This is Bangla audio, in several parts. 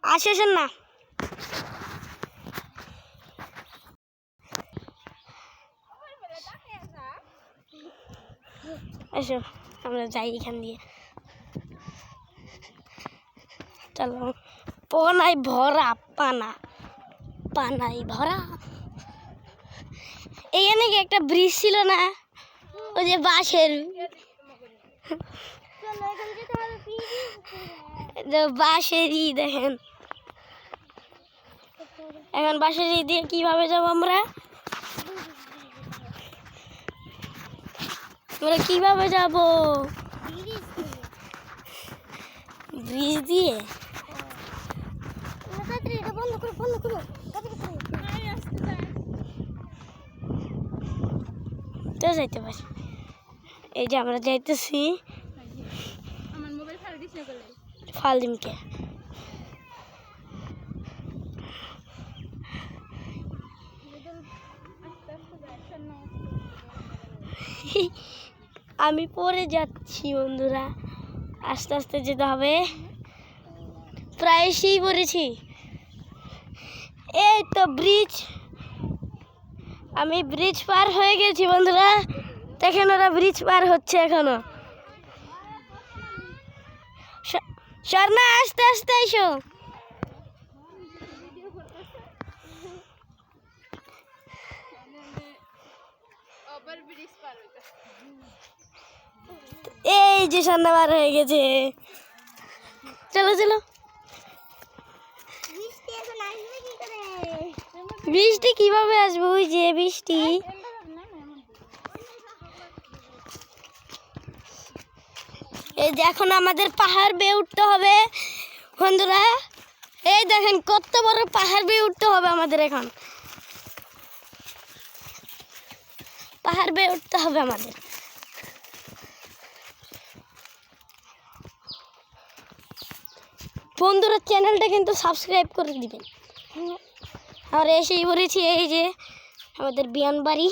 আসেন না, এসো আমরা যাই এখান দিয়ে। চলো, পানায় ভরা, পানায় ভরা। এখানে কি একটা ব্রিজ ছিল না, ওই যে বাঁশের, বাঁশেরই দেখেন। এখন বাঁশের দিয়ে কিভাবে যাবো আমরা কিভাবে যাব? ব্রিজ দিয়ে। তো যাইতে পারি। এই যে আমরা যাইতেছি ফালদিমকে। আমি পরে যাচ্ছি বন্ধুরা, আস্তে আস্তে যেতে হবে। প্রায় এসেই পড়েছি। এই তো ব্রিজ, আমি ব্রিজ পার হয়ে গেছি বন্ধুরা। দেখেন ওরা ব্রিজ পার হচ্ছে এখনো। স্বর্ণা আস্তে আস্তে এসো। এই যে স্বর্ণা পার হয়ে গেছে। চলো চলো। বৃষ্টি কিভাবে আসবে? ওই যে বৃষ্টি। এই যে এখন আমাদের পাহাড় বেয়ে উঠতে হবে বন্ধুরা। এই দেখেন কত বড় পাহাড় বেয়ে উঠতে হবে আমাদের। এখন পাহাড় বেয়ে উঠতে হবে আমাদের। বন্ধুরা চ্যানেলটা কিন্তু সাবস্ক্রাইব করে দিবেন। আর এসেই পড়েছি এই যে আমাদের বিয়ান বাড়ি।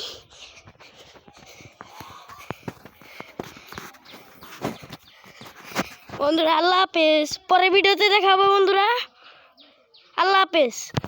বন্ধুরা আল্লাহ হাফেজ, পরের ভিডিওতে দেখাবো বন্ধুরা। আল্লাহ হাফেজ।